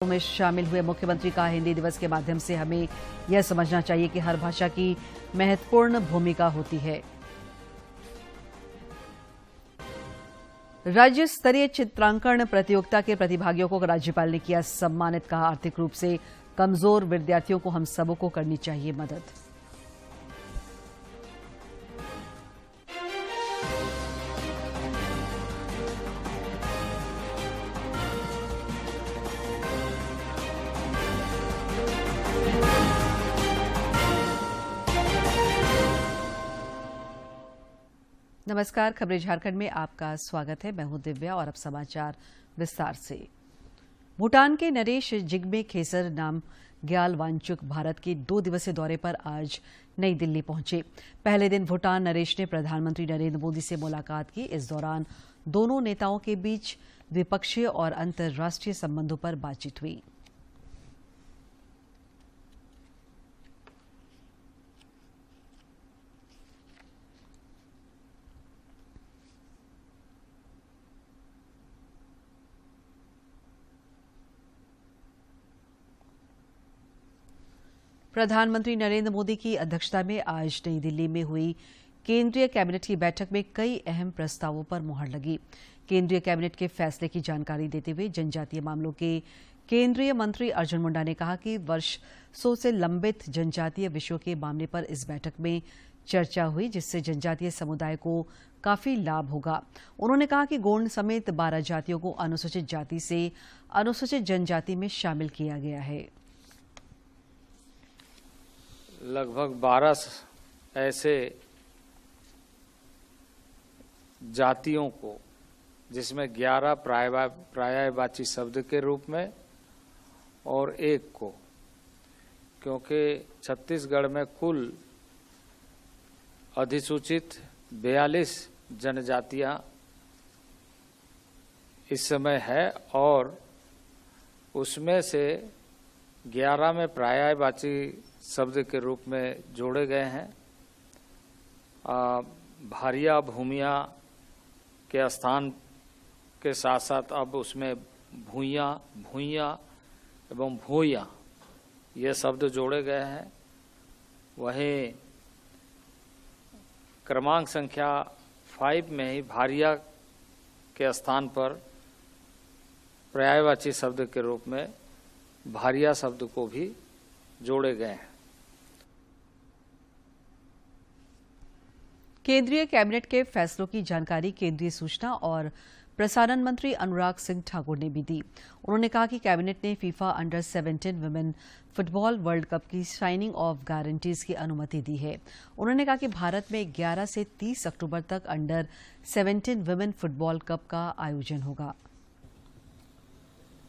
में शामिल हुए मुख्यमंत्री का हिंदी दिवस के माध्यम से हमें यह समझना चाहिए कि हर भाषा की महत्वपूर्ण भूमिका होती है। राज्य स्तरीय चित्रांकन प्रतियोगिता के प्रतिभागियों को राज्यपाल ने किया सम्मानित। कहा, आर्थिक रूप से कमजोर विद्यार्थियों को हम सबों को करनी चाहिए मदद। नमस्कार, खबरें झारखंड में आपका स्वागत है। मैं हूं दिव्या और अब समाचार विस्तार से। भूटान के नरेश जिग्मे खेसर नाम ग्याल वांगचुक भारत के 2 दिवसीय दौरे पर आज नई दिल्ली पहुंचे। पहले दिन भूटान नरेश ने प्रधानमंत्री नरेंद्र मोदी से मुलाकात की। इस दौरान दोनों नेताओं के बीच द्विपक्षीय और अंतर्राष्ट्रीय संबंधों पर बातचीत हुई। प्रधानमंत्री नरेंद्र मोदी की अध्यक्षता में आज नई दिल्ली में हुई केंद्रीय कैबिनेट की बैठक में कई अहम प्रस्तावों पर मुहर लगी। केंद्रीय कैबिनेट के फैसले की जानकारी देते हुए जनजातीय मामलों के केंद्रीय मंत्री अर्जुन मुंडा ने कहा कि वर्षों से लंबित जनजातीय विषयों के मामले पर इस बैठक में चर्चा हुई, जिससे जनजातीय समुदाय को काफी लाभ होगा। उन्होंने कहा कि गोंड समेत 12 जातियों को अनुसूचित जाति से अनुसूचित जनजाति में शामिल किया गया है। लगभग 12 ऐसे जातियों को, जिसमें 11 पर्यायवाची शब्द के रूप में और 1 को, क्योंकि छत्तीसगढ़ में कुल अधिसूचित 42 जनजातियां इस समय है और उसमें से 11 में पर्यायवाची शब्द के रूप में जोड़े गए हैं। भारिया भूमिया के स्थान के साथ साथ अब उसमें भूइया, भूइया एवं भूया ये शब्द जोड़े गए हैं। वहीं क्रमांक संख्या 5 में ही भारिया के स्थान पर पर्यायवाची शब्द के रूप में भारिया शब्द को भी जोड़े गए हैं। केंद्रीय कैबिनेट के फैसलों की जानकारी केंद्रीय सूचना और प्रसारण मंत्री अनुराग सिंह ठाकुर ने भी दी। उन्होंने कहा कि कैबिनेट ने FIFA under 17 women football world cup की साइनिंग ऑफ गारंटीज की अनुमति दी है। उन्होंने कहा कि भारत में 11 से 30 अक्टूबर तक अंडर 17 वुमेन फुटबॉल कप का आयोजन होगा।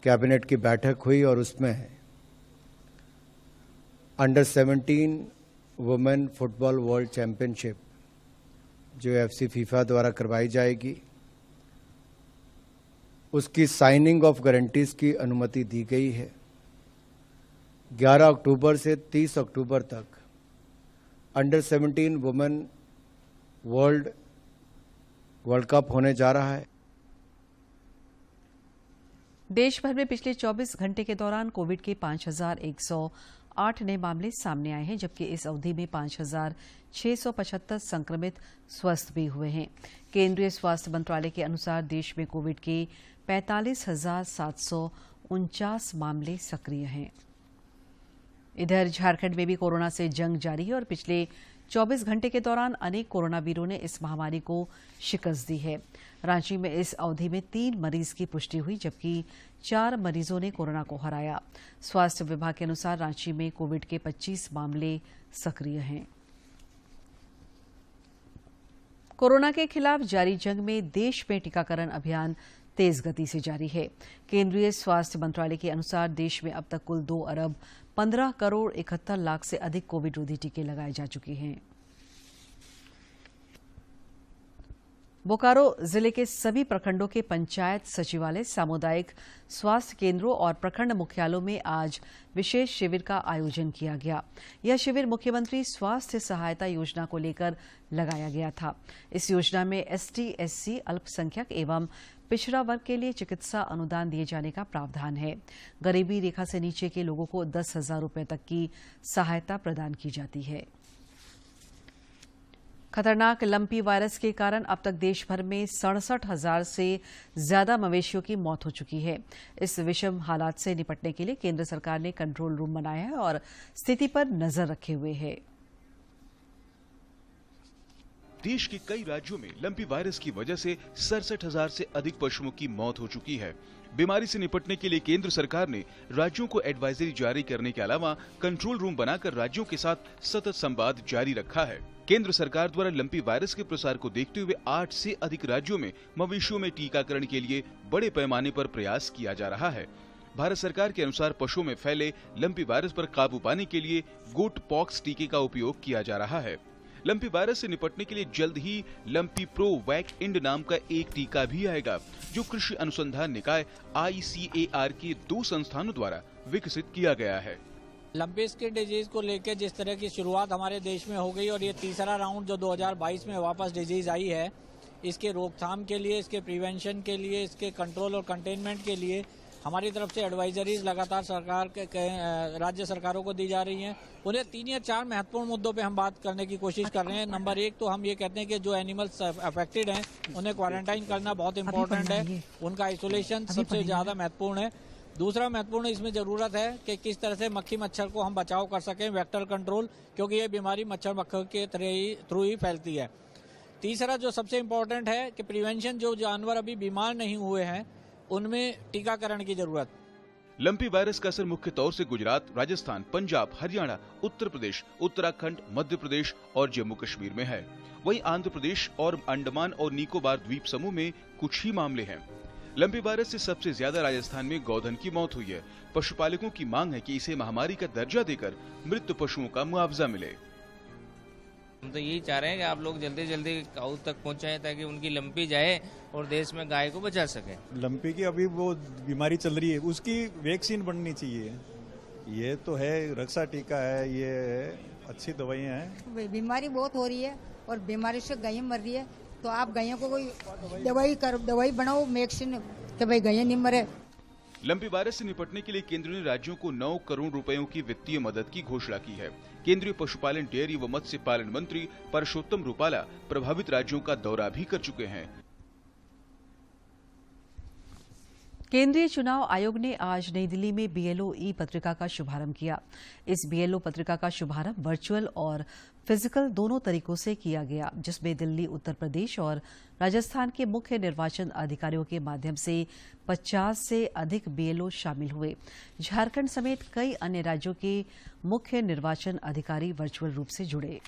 कैबिनेट की बैठक हुई और उसमें under 17 women football world championship जो एफसी फीफा द्वारा करवाई जाएगी, उसकी साइनिंग ऑफ गारंटीज की अनुमति दी गई है। 11 अक्टूबर से 30 अक्टूबर तक अंडर 17 वुमेन वर्ल्ड कप होने जा रहा है। देश भर में पिछले 24 घंटे के दौरान कोविड के 5,108 नए मामले सामने आए हैं, जबकि इस अवधि में 5,675 संक्रमित स्वस्थ भी हुए हैं। केंद्रीय स्वास्थ्य मंत्रालय के अनुसार देश में कोविड के 45,749 मामले सक्रिय हैं। इधर झारखंड में भी कोरोना से जंग जारी है और पिछले 24 घंटे के दौरान अनेक कोरोना वीरों ने इस महामारी को शिकस्त दी है। रांची में इस अवधि में 3 मरीज की पुष्टि हुई, जबकि 4 मरीजों ने कोरोना को हराया। स्वास्थ्य विभाग के अनुसार रांची में कोविड के 25 मामले सक्रिय हैं। कोरोना के खिलाफ जारी जंग में देश में टीकाकरण अभियान तेज गति से जारी है। केंद्रीय स्वास्थ्य मंत्रालय के अनुसार देश में अब तक कुल 2 अरब 15 करोड़ 71 लाख से अधिक कोविड रोधी टीके लगाए जा चुके हैं। बोकारो जिले के सभी प्रखंडों के पंचायत सचिवालय, सामुदायिक स्वास्थ्य केंद्रों और प्रखंड मुख्यालयों में आज विशेष शिविर का आयोजन किया गया। यह शिविर मुख्यमंत्री स्वास्थ्य सहायता योजना को लेकर लगाया गया था। इस योजना में एसटी, एससी, अल्पसंख्यक एवं पिछड़ा वर्ग के लिए चिकित्सा अनुदान दिए जाने का प्रावधान है। गरीबी रेखा से नीचे के लोगों को 10,000 रुपये तक की सहायता प्रदान की जाती है। खतरनाक लंपी वायरस के कारण अब तक देश भर में 67,000 से ज्यादा मवेशियों की मौत हो चुकी है। इस विषम हालात से निपटने के लिए केंद्र सरकार ने कंट्रोल रूम बनाया है और स्थिति पर नजर रखे हुए है। देश के कई राज्यों में लंपी वायरस की वजह से 67,000 से अधिक पशुओं की मौत हो चुकी है। बीमारी से निपटने के लिए केंद्र सरकार ने राज्यों को एडवाइजरी जारी करने के अलावा कंट्रोल रूम बनाकर राज्यों के साथ सतत संवाद जारी रखा है। केंद्र सरकार द्वारा लंपी वायरस के प्रसार को देखते हुए 8 से अधिक राज्यों में मवेशियों में टीकाकरण के लिए बड़े पैमाने पर प्रयास किया जा रहा है। भारत सरकार के अनुसार पशुओं में फैले लंपी वायरस पर काबू पाने के लिए गोट पॉक्स टीके का उपयोग किया जा रहा है। लंपी वायरस से निपटने के लिए जल्द ही लंपी प्रो वैक इंड नाम का एक टीका भी आएगा, जो कृषि अनुसंधान निकाय ICAR के 2 संस्थानों द्वारा विकसित किया गया है। लंपी स्किन डिजीज को लेकर जिस तरह की शुरुआत हमारे देश में हो गई और ये तीसरा राउंड जो 2022 में वापस डिजीज आई है, इसके रोकथाम के लिए, इसके प्रिवेंशन के लिए, इसके कंट्रोल और कंटेनमेंट के लिए हमारी तरफ से एडवाइजरीज लगातार सरकार के राज्य सरकारों को दी जा रही हैं। उन्हें 3 या 4 महत्वपूर्ण मुद्दों पे हम बात करने की कोशिश कर रहे हैं। नंबर 1 तो हम ये कहते हैं कि जो एनिमल्स अफेक्टेड हैं उन्हें क्वारंटाइन करना बहुत इंपॉर्टेंट है, उनका आइसोलेशन सबसे ज्यादा महत्वपूर्ण है। दूसरा महत्वपूर्ण इसमें जरूरत है कि किस तरह से मक्खी मच्छर को हम बचाव कर सकें, वेक्टर कंट्रोल, क्योंकि ये बीमारी मच्छर मक्खी के थ्रू ही फैलती है। तीसरा जो सबसे इम्पोर्टेंट है कि प्रिवेंशन, जो जानवर अभी बीमार नहीं हुए हैं उनमें टीकाकरण की जरूरत। लंपी वायरस का असर मुख्य तौर से गुजरात, राजस्थान, पंजाब, हरियाणा, उत्तर प्रदेश, उत्तराखंड, मध्य प्रदेश और जम्मू कश्मीर में है। वहीं आंध्र प्रदेश और अंडमान और निकोबार द्वीप समूह में कुछ ही मामले हैं। लंपी वायरस से सबसे ज्यादा राजस्थान में गौधन की मौत हुई है। पशुपालकों की मांग है कि इसे महामारी का दर्जा देकर मृत पशुओं का मुआवजा मिले। हम तो यही चाह रहे हैं कि आप लोग जल्दी जल्दी काऊ तक पहुंचाएं ताकि उनकी लंपी जाए और देश में गाय को बचा सके। लंपी की अभी वो बीमारी चल रही है, उसकी वैक्सीन बननी चाहिए। ये तो है, रक्षा टीका है, ये अच्छी दवाइयाँ हैं। बीमारी बहुत हो रही है और बीमारी से गायें मर रही है, तो आप गायों को कोई दवाई बनाओ, वैक्सीन, कि भाई गायें नहीं मरे। लंपी वायरस से निपटने के लिए केंद्र ने राज्यों को 9 करोड़ रुपयों की वित्तीय मदद की घोषणा की है। केंद्रीय पशुपालन, डेयरी व मत्स्य पालन मंत्री परषोत्तम रुपाला प्रभावित राज्यों का दौरा भी कर चुके हैं। केंद्रीय चुनाव आयोग ने आज नई दिल्ली में BLO ई पत्रिका का शुभारंभ किया। इस BLO पत्रिका का शुभारंभ वर्चुअल और फिजिकल दोनों तरीकों से किया गया, जिसमें दिल्ली, उत्तर प्रदेश और राजस्थान के मुख्य निर्वाचन अधिकारियों के माध्यम से 50 से अधिक BLO शामिल हुए। झारखंड समेत कई अन्य राज्यों के मुख्य निर्वाचन अधिकारी वर्चुअल रूप से जुड़े।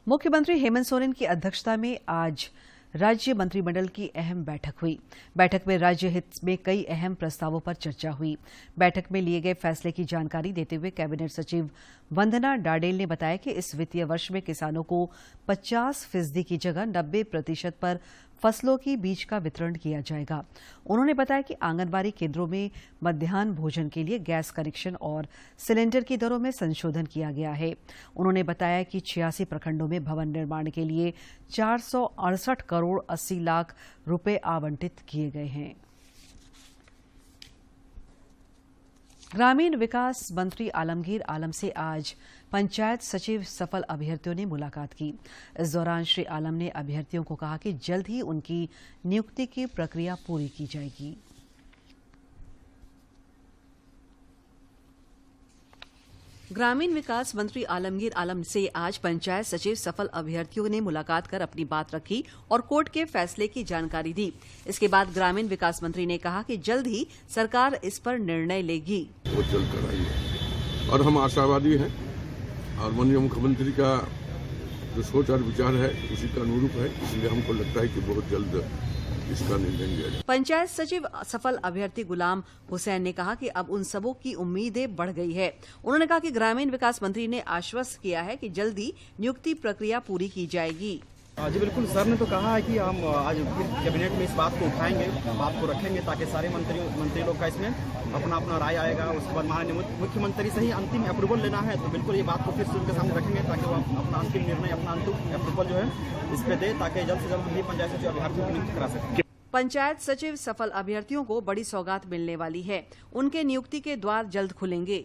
मुख्यमंत्री हेमंत सोरेन की अध्यक्षता में आज राज्य मंत्रिमंडल की अहम बैठक हुई। बैठक में राज्य हित में कई अहम प्रस्तावों पर चर्चा हुई। बैठक में लिए गए फैसले की जानकारी देते हुए कैबिनेट सचिव वंदना डाडेल ने बताया कि इस वित्तीय वर्ष में किसानों को 50% की जगह 90% पर फसलों की बीज का वितरण किया जाएगा। उन्होंने बताया कि आंगनबाड़ी केंद्रों में मध्याह्न भोजन के लिए गैस कनेक्शन और सिलेंडर की दरों में संशोधन किया गया है। उन्होंने बताया कि 86 प्रखंडों में भवन निर्माण के लिए 468 करोड़ 80 लाख रुपए आवंटित किए गए हैं। ग्रामीण विकास मंत्री आलमगीर आलम से आज पंचायत सचिव सफल अभ्यर्थियों ने मुलाकात की। इस दौरान श्री आलम ने अभ्यर्थियों को कहा कि जल्द ही उनकी नियुक्ति की प्रक्रिया पूरी की जाएगी। ग्रामीण विकास मंत्री आलमगीर आलम से आज पंचायत सचिव सफल अभ्यर्थियों ने मुलाकात कर अपनी बात रखी और कोर्ट के फैसले की जानकारी दी। इसके बाद ग्रामीण विकास मंत्री ने कहा कि जल्द ही सरकार इस पर निर्णय लेगी। वो जल्द कराएंगे और हम आशावादी हैं और माननीय मुख्यमंत्री का जो सोच और विचार है उसी का अनुरूप है, इसलिए हमको लगता है कि बहुत जल्द इसका निर्णय लिया जाए। पंचायत सचिव सफल अभ्यर्थी गुलाम हुसैन ने कहा कि अब उन सबों की उम्मीदें बढ़ गई है। उन्होंने कहा कि ग्रामीण विकास मंत्री ने आश्वस्त किया है कि जल्दी नियुक्ति प्रक्रिया पूरी की जाएगी। जी बिल्कुल, सर ने तो कहा है कि हम आज फिर कैबिनेट में इस बात को उठाएंगे, बात को रखेंगे ताकि सारे मंत्री लोग का इसमें अपना अपना राय आएगा। उसके बाद माननीय मुख्यमंत्री से ही अंतिम अप्रूवल लेना है, तो बिल्कुल ये बात को फिर से उनके सामने रखेंगे ताकि वो अपना अंतिम निर्णय, अपना अंतिम अप्रूवल जो है इस पर दे, ताकि जल्द से जल्द हम भी पंचायत सचिव अभ्यर्थियों की नियुक्ति करा सकें। पंचायत सचिव सफल अभ्यर्थियों को बड़ी सौगात मिलने वाली है। उनके नियुक्ति के द्वार जल्द खुलेंगे।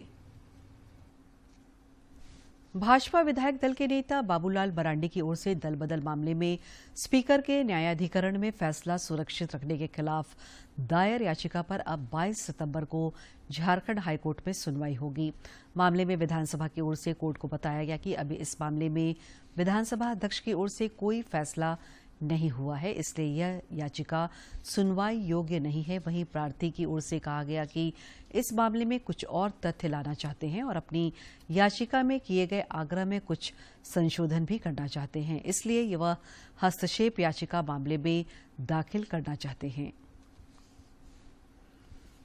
भाजपा विधायक दल के नेता बाबूलाल मरांडी की ओर से दल बदल मामले में स्पीकर के न्यायाधिकरण में फैसला सुरक्षित रखने के खिलाफ दायर याचिका पर अब 22 सितंबर को झारखंड हाईकोर्ट में सुनवाई होगी। मामले में विधानसभा की ओर से कोर्ट को बताया गया कि अभी इस मामले में विधानसभा अध्यक्ष की ओर से कोई फैसला नहीं हुआ है, इसलिए यह याचिका सुनवाई योग्य नहीं है। वहीं प्रार्थी की ओर से कहा गया कि इस मामले में कुछ और तथ्य लाना चाहते हैं और अपनी याचिका में किए गए आग्रह में कुछ संशोधन भी करना चाहते हैं, इसलिए वह हस्तक्षेप याचिका मामले में दाखिल करना चाहते हैं।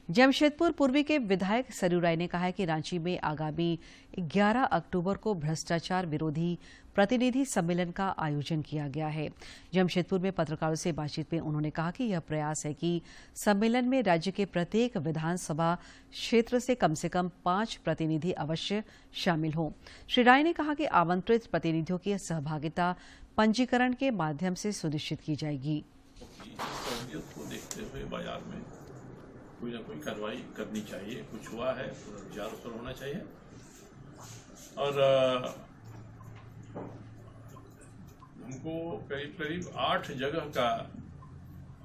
जमशेदपुर पूर्वी के विधायक सरयू राय ने कहा है कि रांची में आगामी 11 अक्टूबर को भ्रष्टाचार विरोधी प्रतिनिधि सम्मेलन का आयोजन किया गया है। जमशेदपुर में पत्रकारों से बातचीत में उन्होंने कहा कि यह प्रयास है कि सम्मेलन में राज्य के प्रत्येक विधानसभा क्षेत्र से कम 5 प्रतिनिधि अवश्य शामिल हों। श्री राय ने कहा कि आमंत्रित प्रतिनिधियों की सहभागिता पंजीकरण के माध्यम से सुनिश्चित की जाएगी। कोई ना कोई कार्रवाई करनी चाहिए, कुछ हुआ है पुनर्विचार उस पर होना चाहिए। और हमको करीब 8 जगह का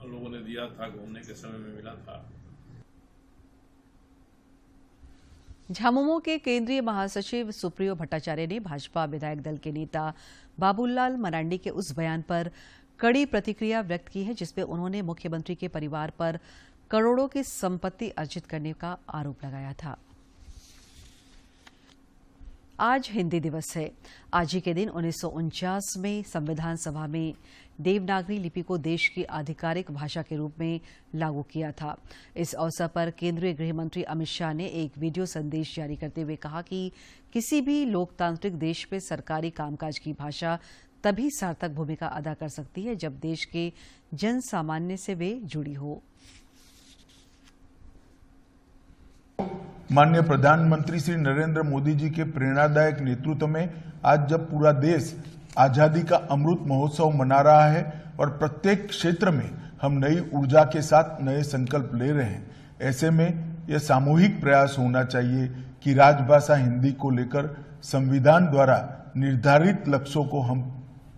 लोगों ने दिया था, घूमने के समय में मिला था। झामुमो के केंद्रीय महासचिव सुप्रियो भट्टाचार्य ने भाजपा विधायक दल के नेता बाबूलाल मरांडी के उस बयान पर कड़ी प्रतिक्रिया व्यक्त की है जिसमें उन्होंने मुख्यमंत्री के परिवार पर करोड़ों की संपत्ति अर्जित करने का आरोप लगाया था। आज हिंदी दिवस है। आज ही के दिन 1949 में संविधान सभा में देवनागरी लिपि को देश की आधिकारिक भाषा के रूप में लागू किया था। इस अवसर पर केंद्रीय गृह मंत्री अमित शाह ने एक वीडियो संदेश जारी करते हुए कहा कि किसी भी लोकतांत्रिक देश में सरकारी कामकाज की भाषा तभी सार्थक भूमिका अदा कर सकती है जब देश के जन सामान्य से वे जुड़ी हो। माननीय प्रधानमंत्री श्री नरेंद्र मोदी जी के प्रेरणादायक नेतृत्व में आज जब पूरा देश आजादी का अमृत महोत्सव मना रहा है और प्रत्येक क्षेत्र में हम नई ऊर्जा के साथ नए संकल्प ले रहे हैं, ऐसे में यह सामूहिक प्रयास होना चाहिए कि राजभाषा हिंदी को लेकर संविधान द्वारा निर्धारित लक्ष्यों को हम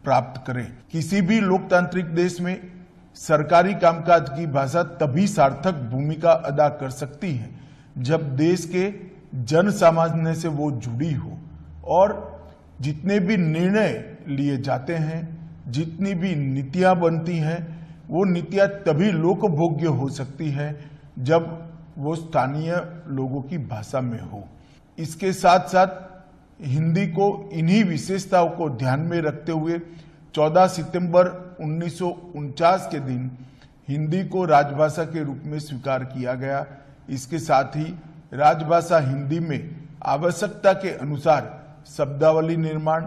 प्राप्त करें। किसी भी लोकतांत्रिक देश में सरकारी कामकाज की भाषा तभी सार्थक भूमिका अदा कर सकती है जब देश के जन सामान्य से वो जुड़ी हो और जितने भी निर्णय लिए जाते हैं, जितनी भी नीतियां बनती हैं, वो नीतियां तभी लोकभोग्य हो सकती है जब वो स्थानीय लोगों की भाषा में हो। इसके साथ साथ हिंदी को इन्हीं विशेषताओं को ध्यान में रखते हुए 14 सितंबर 1949 के दिन हिंदी को राजभाषा के रूप में स्वीकार किया गया। इसके साथ ही राजभाषा हिंदी में आवश्यकता के अनुसार शब्दावली निर्माण,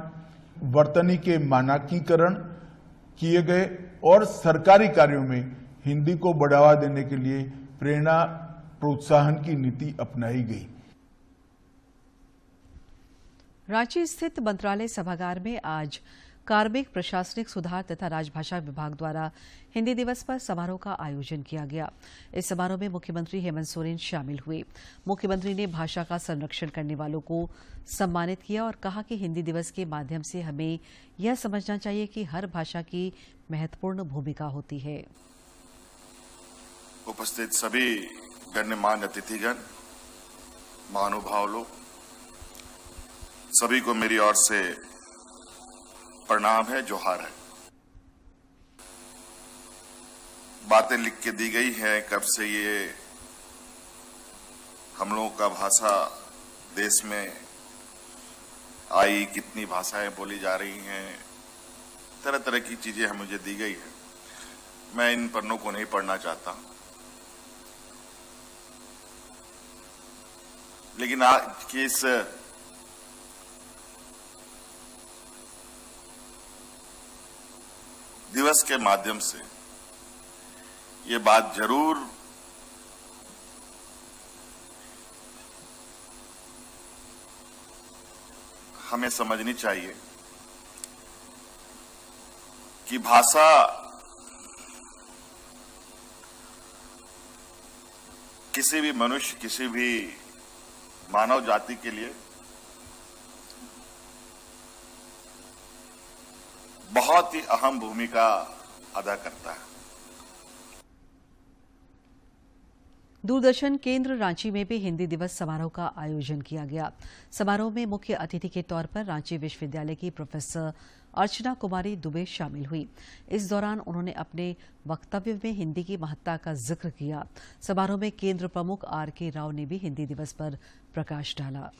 वर्तनी के मानकीकरण किए गए और सरकारी कार्यों में हिंदी को बढ़ावा देने के लिए प्रेरणा प्रोत्साहन की नीति अपनाई गई। रांची स्थित मंत्रालय सभागार में आज कार्मिक प्रशासनिक सुधार तथा राजभाषा विभाग द्वारा हिंदी दिवस पर समारोह का आयोजन किया गया। इस समारोह में मुख्यमंत्री हेमंत सोरेन शामिल हुए। मुख्यमंत्री ने भाषा का संरक्षण करने वालों को सम्मानित किया और कहा कि हिंदी दिवस के माध्यम से हमें यह समझना चाहिए कि हर भाषा की महत्वपूर्ण भूमिका होती है। उपस्थित सभी गण्यमान्य अतिथिगण, महानुभाव लोग, सभी को मेरी ओर से प्रणाम है, जोहार है। बातें लिख के दी गई हैं कब से ये हम लोगों का भाषा देश में आई, कितनी भाषाएं बोली जा रही हैं, तरह तरह की चीजें हम मुझे दी गई है। मैं इन पन्नों को नहीं पढ़ना चाहता, लेकिन आज की इस दिवस के माध्यम से ये बात जरूर हमें समझनी चाहिए कि भाषा किसी भी मनुष्य, किसी भी मानव जाति के लिए बहुत ही अहम भूमिका अदा करता है। दूरदर्शन केंद्र रांची में भी हिंदी दिवस समारोह का आयोजन किया गया। समारोह में मुख्य अतिथि के तौर पर रांची विश्वविद्यालय की प्रोफेसर अर्चना कुमारी दुबे शामिल हुई। इस दौरान उन्होंने अपने वक्तव्य में हिंदी की महत्ता का जिक्र किया। समारोह में केंद्र प्रमुख आर.के. राव ने भी हिंदी दिवस पर प्रकाश डाला।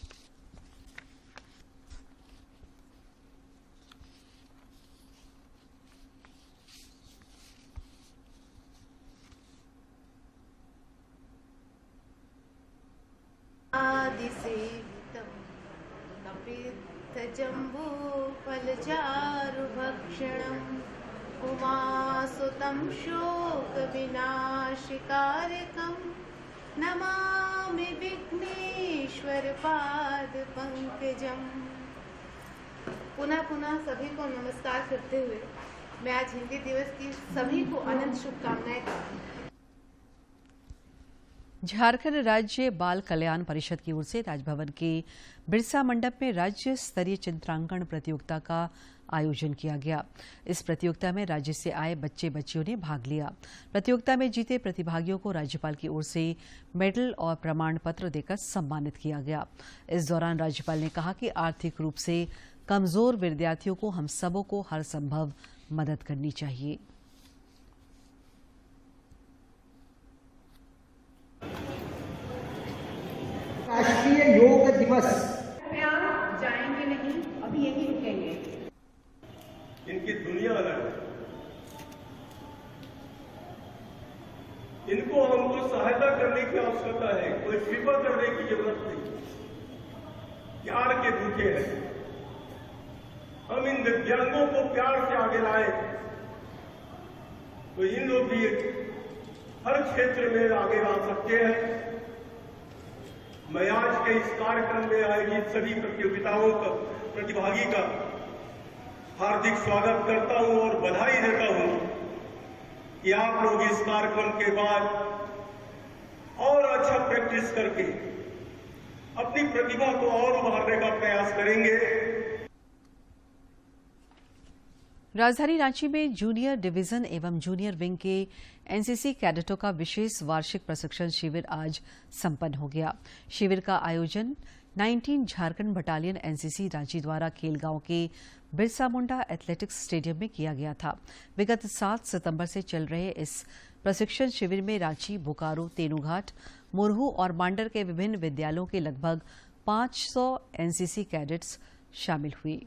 जम्बू फलचारु भक्षणम् उमासुतं शोक विनाशिकारकम् नमामि विघ्नेश्वर पाद पंकजम्। पुनः पुनः सभी को नमस्कार करते हुए मैं आज हिंदी दिवस की सभी को अनंत शुभकामनाएं करती हूँ। झारखंड राज्य बाल कल्याण परिषद की ओर से राजभवन के बिरसा मंडप में राज्य स्तरीय चित्रांकन प्रतियोगिता का आयोजन किया गया। इस प्रतियोगिता में राज्य से आए बच्चे बच्चियों ने भाग लिया। प्रतियोगिता में जीते प्रतिभागियों को राज्यपाल की ओर से मेडल और प्रमाण पत्र देकर सम्मानित किया गया। इस दौरान राज्यपाल ने कहा कि आर्थिक रूप से कमजोर विद्यार्थियों को हम सबों को हर संभव मदद करनी चाहिए। राष्ट्रीय योग दिवस जाएंगे नहीं, अभी यही रुकेंगे। इनकी दुनिया अलग है, इनको हमको सहायता करने की आवश्यकता है, कोई फिक्र करने की जरूरत नहीं। प्यार के भूखे हैं, हम इन दिव्यांगों को प्यार से आगे लाए तो इन लोग भी हर क्षेत्र में आगे आ सकते हैं। मैं आज के इस कार्यक्रम में आयोजित सभी प्रतिभागी का हार्दिक स्वागत करता हूं और बधाई देता हूं कि आप लोग इस कार्यक्रम के बाद और अच्छा प्रैक्टिस करके अपनी प्रतिभा को और उभारने का प्रयास करेंगे। राजधानी रांची में जूनियर डिवीजन एवं जूनियर विंग के एनसीसी कैडेटों का विशेष वार्षिक प्रशिक्षण शिविर आज संपन्न हो गया। शिविर का आयोजन 19 झारखंड बटालियन एनसीसी रांची द्वारा खेलगांव के बिरसा मुंडा एथलेटिक्स स्टेडियम में किया गया था। विगत 7 सितंबर से चल रहे इस प्रशिक्षण शिविर में रांची, बोकारो, तेनूघाट, मुरहू और मांडर के विभिन्न विद्यालयों के लगभग 500 एनसीसी कैडेट्स शामिल हुए।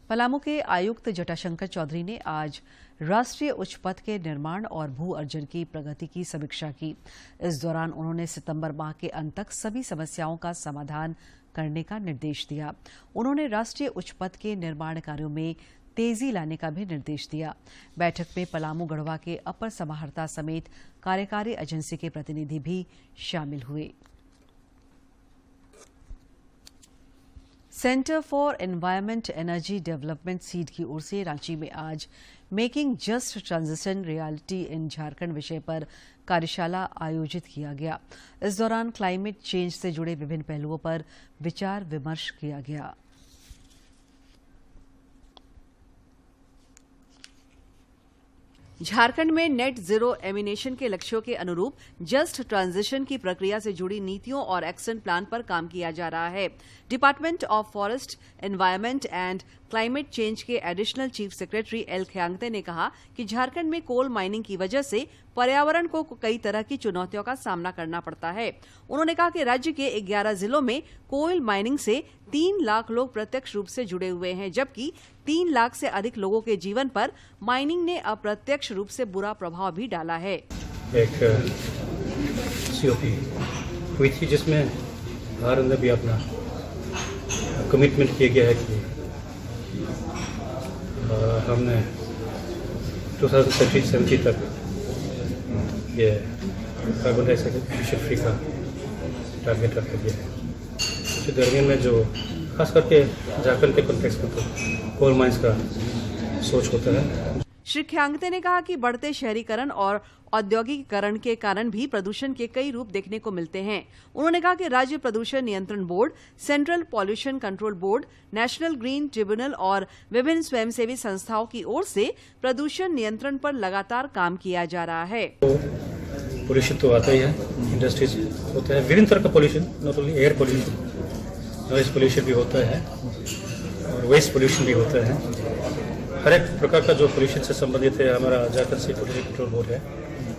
पलामू के आयुक्त जटाशंकर चौधरी ने आज राष्ट्रीय उच्च पथ के निर्माण और भू अर्जन की प्रगति की समीक्षा की। इस दौरान उन्होंने सितंबर माह के अंत तक सभी समस्याओं का समाधान करने का निर्देश दिया। उन्होंने राष्ट्रीय उच्च पथ के निर्माण कार्यों में तेजी लाने का भी निर्देश दिया। बैठक में पलामू गढ़वा के अपर समाहर्ता समेत कार्यकारी एजेंसी के प्रतिनिधि भी शामिल हुए। Centre for environment energy development seed की ओर से रांची में आज making just transition reality in Jharkhand विषय पर कार्यशाला आयोजित किया गया। इस दौरान क्लाइमेट चेंज से जुड़े विभिन्न पहलुओं पर विचार विमर्श किया गया। झारखंड में नेट जीरो एमिनेशन के लक्ष्यों के अनुरूप जस्ट ट्रांजिशन की प्रक्रिया से जुड़ी नीतियों और एक्शन प्लान पर काम किया जा रहा है। Department of forest, environment and climate change के एडिशनल चीफ सेक्रेटरी एल खयांगते ने कहा कि झारखंड में कोल माइनिंग की वजह से पर्यावरण को कई तरह की चुनौतियों का सामना करना पड़ता है। उन्होंने कहा कि राज्य के 11 जिलों में कोल माइनिंग से 3 लाख लोग प्रत्यक्ष रूप से जुड़े हुए हैं, जबकि 3 लाख से अधिक लोगों के जीवन पर माइनिंग ने अप्रत्यक्ष रूप से बुरा प्रभाव भी डाला है। एक सीओपी हुई थी जिसमें भारत ने भी अपना कमिटमेंट किया गया है कि हमने 2070 तक ये कार्बन डाइऑक्साइड एमिशन फ्री का टारगेट रखा गया है। इस दरमियान में जो खास करके झारखंड के कॉन्टेक्स्ट में तो कोल माइंस का सोच होता है। श्री ख्यांगते ने कहा कि बढ़ते शहरीकरण और औद्योगिकीकरण के कारण भी प्रदूषण के कई रूप देखने को मिलते हैं। उन्होंने कहा कि राज्य प्रदूषण नियंत्रण board, central pollution control board, national green tribunal और विभिन्न स्वयंसेवी संस्थाओं की ओर से प्रदूषण नियंत्रण पर लगातार काम किया जा रहा है। पोल्यूशन तो आता ही है, इंडस्ट्रीज होता है, विभिन्न तरह का pollution, not only air pollution, noise pollution भी होता है और वेस्ट पोल्यूशन भी होता है। हर एक प्रकार का जो पोल्यूशन से संबंधित है हमारा Jharkhand state pollution control board है,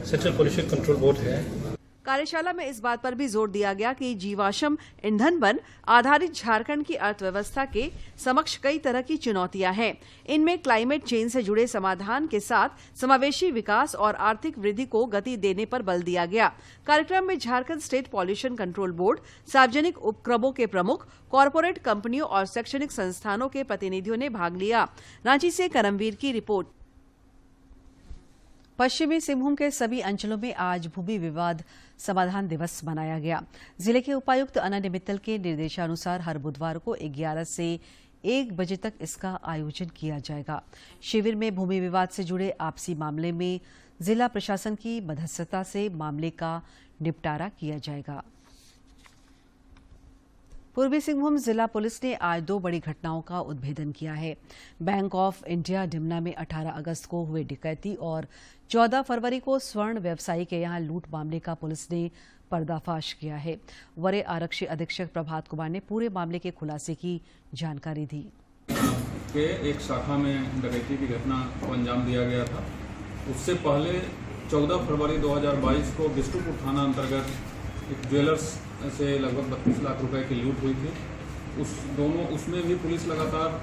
सेंट्रल पोल्यूशन कंट्रोल बोर्ड है। कार्यशाला में इस बात पर भी जोर दिया गया कि जीवाश्म ईंधन पर आधारित झारखंड की अर्थव्यवस्था के समक्ष कई तरह की चुनौतियां हैं। इनमें क्लाइमेट चेंज से जुड़े समाधान के साथ समावेशी विकास और आर्थिक वृद्धि को गति देने पर बल दिया गया। कार्यक्रम में Jharkhand state pollution control board, सार्वजनिक उपक्रमों के प्रमुख, कॉरपोरेट कंपनियों और शैक्षणिक संस्थानों के प्रतिनिधियों ने भाग लिया। रांची से करमवीर की रिपोर्ट। पश्चिमी सिंहभूम के सभी अंचलों में आज भूमि विवाद समाधान दिवस मनाया गया। जिले के उपायुक्त अनन्य मित्तल के निर्देशानुसार हर बुधवार को 11 से 1 बजे तक इसका आयोजन किया जाएगा। शिविर में भूमि विवाद से जुड़े आपसी मामले में जिला प्रशासन की मध्यस्थता से मामले का निपटारा किया जाएगा। पूर्वी सिंहभूम जिला पुलिस ने आज 2 बड़ी घटनाओं का उद्भेदन किया है। बैंक ऑफ इंडिया डिमना में 18 अगस्त को हुए डकैती और 14 फरवरी को स्वर्ण व्यवसायी के यहां लूट मामले का पुलिस ने पर्दाफाश किया है। वरीय आरक्षी अधीक्षक प्रभात कुमार ने पूरे मामले के खुलासे की जानकारी दी। के एक शाखा में डकैती की घटना को अंजाम दिया गया था। उससे पहले 14 फरवरी 2022 को बिष्टुपुर थाना अंतर्गत एक ज्वेलर्स से लगभग 32 लाख रुपए की लूट हुई थी। उसमें भी पुलिस लगातार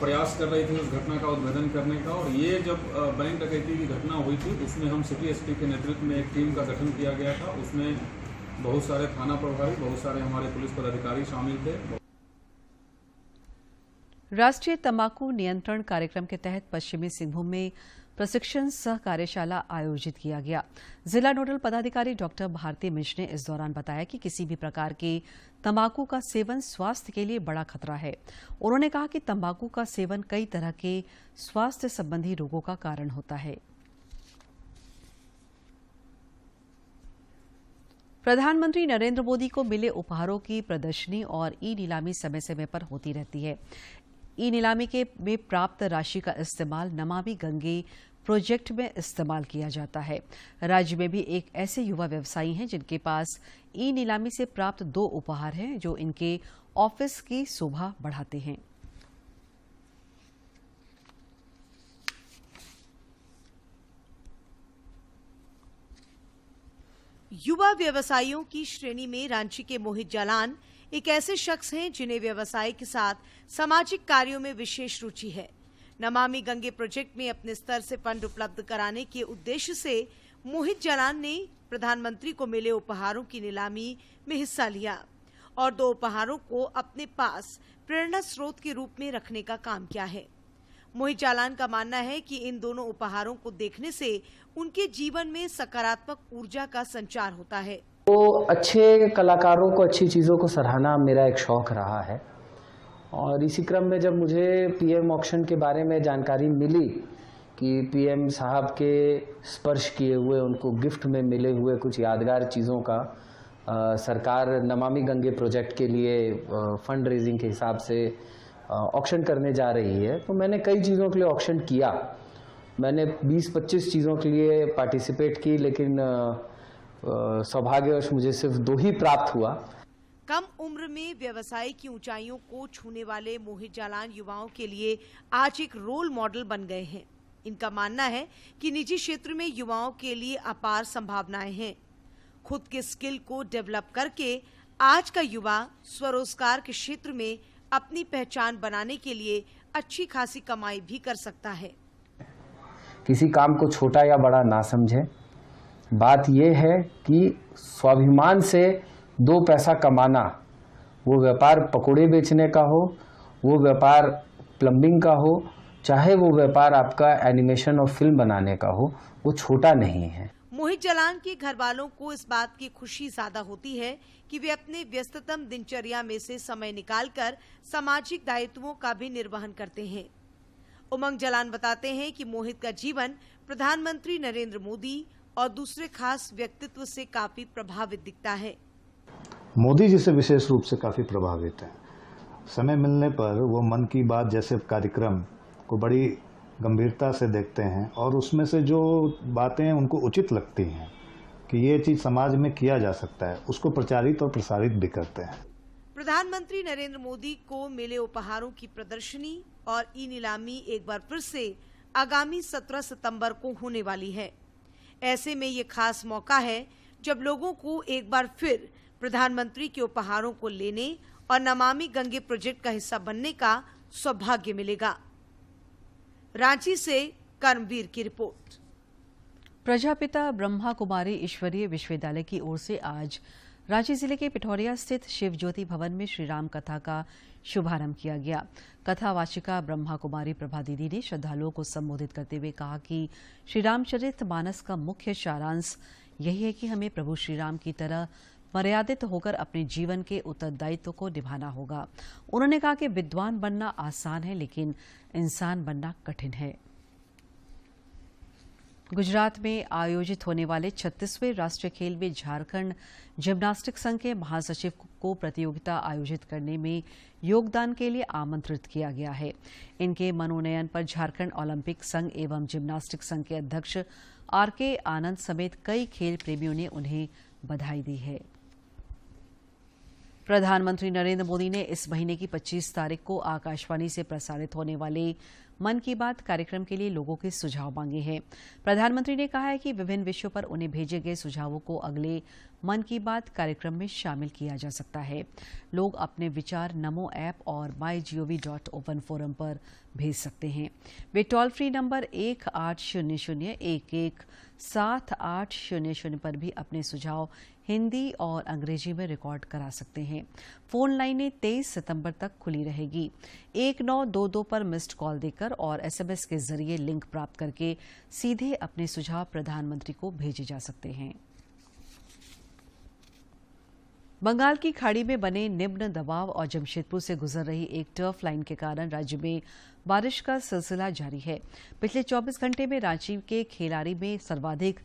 प्रयास कर रही थी उस घटना का उद्भेदन करने का। और ये जब बैंक डकैती की घटना हुई थी उसमें हम सिटी एसपी के नेतृत्व में एक टीम का गठन किया गया था। उसमें बहुत सारे थाना प्रभारी, बहुत सारे हमारे पुलिस पदाधिकारी शामिल थे। राष्ट्रीय तंबाकू नियंत्रण कार्यक्रम के तहत पश्चिमी सिंहभूम में प्रशिक्षण सह कार्यशाला आयोजित किया गया। जिला नोडल पदाधिकारी डॉक्टर भारती मिश्र ने इस दौरान बताया कि किसी भी प्रकार के तंबाकू का सेवन स्वास्थ्य के लिए बड़ा खतरा है। उन्होंने कहा कि तंबाकू का सेवन कई तरह के स्वास्थ्य संबंधी रोगों का कारण होता है। प्रधानमंत्री नरेंद्र मोदी को मिले उपहारों की प्रदर्शनी और ई नीलामी समय समय पर होती रहती है। ई नीलामी में प्राप्त राशि का इस्तेमाल नमामि गंगे प्रोजेक्ट में इस्तेमाल किया जाता है। राज्य में भी एक ऐसे युवा व्यवसायी हैं जिनके पास ई नीलामी से प्राप्त 2 उपहार हैं जो इनके ऑफिस की शोभा बढ़ाते हैं। युवा व्यवसायियों की श्रेणी में रांची के मोहित जालान एक ऐसे शख्स हैं जिन्हें व्यवसाय के साथ सामाजिक कार्यों में विशेष रुचि है। नमामि गंगे प्रोजेक्ट में अपने स्तर से फंड उपलब्ध कराने के उद्देश्य से मोहित जालान ने प्रधानमंत्री को मिले उपहारों की नीलामी में हिस्सा लिया और 2 उपहारों को अपने पास प्रेरणा स्रोत के रूप में रखने का काम किया है। मोहित जालान का मानना है कि इन दोनों उपहारों को देखने से उनके जीवन में सकारात्मक ऊर्जा का संचार होता है। तो अच्छे कलाकारों को, अच्छी चीज़ों को सराहना मेरा एक शौक रहा है और इसी क्रम में जब मुझे पीएम ऑक्शन के बारे में जानकारी मिली कि पीएम साहब के स्पर्श किए हुए, उनको गिफ्ट में मिले हुए कुछ यादगार चीज़ों का सरकार नमामि गंगे प्रोजेक्ट के लिए फंड रेजिंग के हिसाब से ऑक्शन करने जा रही है, तो मैंने कई चीज़ों के लिए ऑक्शन किया। मैंने 20-25 चीज़ों के लिए पार्टिसिपेट की, लेकिन सौभाग्यवश मुझे सिर्फ 2 ही प्राप्त हुआ। कम उम्र में व्यवसाय की ऊंचाइयों को छूने वाले मोहित जालान युवाओं के लिए आज एक रोल मॉडल बन गए हैं। इनका मानना है कि निजी क्षेत्र में युवाओं के लिए अपार संभावनाएं हैं। खुद के स्किल को डेवलप करके आज का युवा स्वरोजगार के क्षेत्र में अपनी पहचान बनाने के लिए अच्छी खासी कमाई भी कर सकता है। किसी काम को छोटा या बड़ा ना समझे। बात यह है कि स्वाभिमान से 2 पैसा कमाना, वो व्यापार पकोड़े बेचने का हो, वो व्यापार प्लम्बिंग का हो चाहे वो व्यापार आपका एनिमेशन और फिल्म बनाने का हो, वो छोटा नहीं है। मोहित जालान के घर वालों को इस बात की खुशी ज्यादा होती है कि वे अपने व्यस्ततम दिनचर्या में से समय निकालकर सामाजिक दायित्वों का भी निर्वहन करते हैं। उमंग जालान बताते हैं कि मोहित का जीवन प्रधानमंत्री नरेंद्र मोदी और दूसरे खास व्यक्तित्व से काफी प्रभावित दिखता है। मोदी जी से विशेष रूप से काफी प्रभावित है। समय मिलने पर वो मन की बात जैसे कार्यक्रम को बड़ी गंभीरता से देखते हैं और उसमें से जो बातें उनको उचित लगती हैं कि ये चीज समाज में किया जा सकता है, उसको प्रचारित और प्रसारित भी करते हैं। प्रधानमंत्री नरेंद्र मोदी को मिले उपहारों की प्रदर्शनी और ई नीलामी एक बार फिर से आगामी 17 सितंबर को होने वाली है। ऐसे में ये खास मौका है जब लोगों को एक बार फिर प्रधानमंत्री के उपहारों को लेने और नमामि गंगे प्रोजेक्ट का हिस्सा बनने का सौभाग्य मिलेगा। रांची से कर्मवीर की रिपोर्ट। प्रजापिता ब्रह्मा कुमारी ईश्वरीय विश्वविद्यालय की ओर से आज रांची जिले के पिठौरिया स्थित शिव ज्योति भवन में श्री राम कथा का शुभारंभ किया गया। कथावाचिका ब्रह्मा कुमारी प्रभा दीदी ने श्रद्धालुओं को संबोधित करते हुए कहा कि श्री रामचरित मानस का मुख्य सारांश यही है कि हमें प्रभु श्री राम की तरह मर्यादित होकर अपने जीवन के उत्तरदायित्व को निभाना होगा। उन्होंने कहा कि विद्वान बनना आसान है, लेकिन इंसान बनना कठिन है। गुजरात में आयोजित होने वाले 36वें राष्ट्रीय खेल में झारखंड जिम्नास्टिक संघ के महासचिव को प्रतियोगिता आयोजित करने में योगदान के लिए आमंत्रित किया गया है। इनके मनोनयन पर झारखंड ओलंपिक संघ एवं जिम्नास्टिक संघ के अध्यक्ष आर.के. आनंद समेत कई खेल प्रेमियों ने उन्हें बधाई दी है। प्रधानमंत्री नरेंद्र मोदी ने इस महीने की 25 तारीख को आकाशवाणी से प्रसारित होने वाले मन की बात कार्यक्रम के लिए लोगों के सुझाव मांगे हैं। प्रधानमंत्री ने कहा है कि विभिन्न विषयों पर उन्हें भेजे गए सुझावों को अगले मन की बात कार्यक्रम में शामिल किया जा सकता है। लोग अपने विचार नमो ऐप और mygov.open फोरम पर भेज सकते हैं। वे टोल फ्री नंबर 1800-117800 पर भी अपने सुझाव हिंदी और अंग्रेजी में रिकॉर्ड करा सकते हैं। फोन लाइनें 23 सितंबर तक खुली रहेगी। 1922 पर मिस्ड कॉल देकर और एसएमएस के जरिए लिंक प्राप्त करके सीधे अपने सुझाव प्रधानमंत्री को भेजे जा सकते हैं। बंगाल की खाड़ी में बने निम्न दबाव और जमशेदपुर से गुजर रही एक टर्फ लाइन के कारण राज्य में बारिश का सिलसिला जारी है। पिछले 24 घंटे में रांची के खेलारी में सर्वाधिक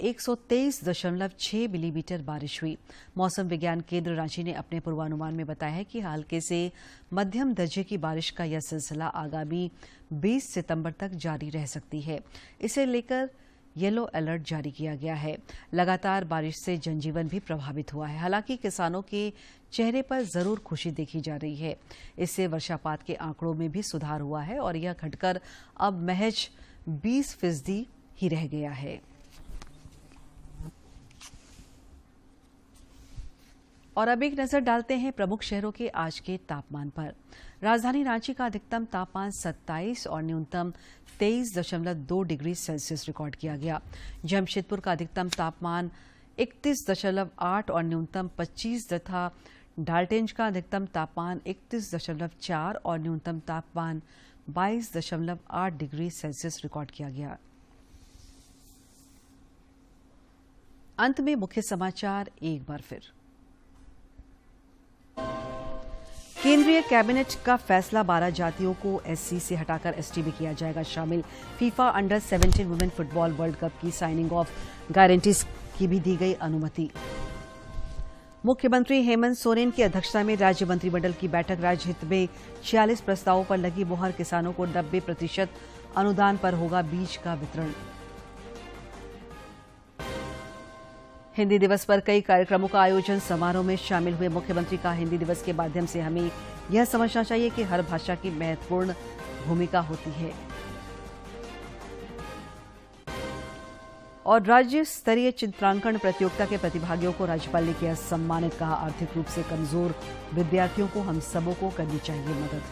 123.6 मिलीमीटर बारिश हुई। मौसम विज्ञान केंद्र रांची ने अपने पूर्वानुमान में बताया है कि हल्के से मध्यम दर्जे की बारिश का यह सिलसिला आगामी 20 सितंबर तक जारी रह सकती है। इसे लेकर येलो अलर्ट जारी किया गया है। लगातार बारिश से जनजीवन भी प्रभावित हुआ है। हालांकि किसानों के चेहरे पर जरूर खुशी देखी जा रही है। इससे वर्षापात के आंकड़ों में भी सुधार हुआ है और यह घटकर अब महज 20% ही रह गया है। और अब एक नजर डालते हैं प्रमुख शहरों के आज के तापमान पर। राजधानी रांची का अधिकतम तापमान 27 और न्यूनतम 23.2 डिग्री सेल्सियस रिकॉर्ड किया गया। जमशेदपुर का अधिकतम तापमान 31.8 और न्यूनतम 25 तथा डाल्टेंज का अधिकतम तापमान 31.4 और न्यूनतम तापमान 22.8 डिग्री सेल्सियस रिकॉर्ड किया गया। अंत में मुख्य समाचार एक बार फिर। केंद्रीय कैबिनेट का फैसला 12 जातियों को एससी से हटाकर एसटी में किया जाएगा शामिल। FIFA under 17 women football world cup की साइनिंग ऑफ गारंटीज की भी दी गई अनुमति। मुख्यमंत्री हेमंत सोरेन की अध्यक्षता में राज्य मंत्रिमंडल की बैठक। राज्य हित में 46 प्रस्तावों पर लगी मुहर। किसानों को 90% अनुदान पर होगा बीज का वितरण। हिंदी दिवस पर कई कार्यक्रमों का आयोजन। समारोह में शामिल हुए मुख्यमंत्री का हिंदी दिवस के माध्यम से हमें यह समझना चाहिए कि हर भाषा की महत्वपूर्ण भूमिका होती है। और राज्य स्तरीय चित्रांकन प्रतियोगिता के प्रतिभागियों को राज्यपाल ने किया सम्मानित। कहा, आर्थिक रूप से कमजोर विद्यार्थियों को हम सबों को करनी चाहिए मदद।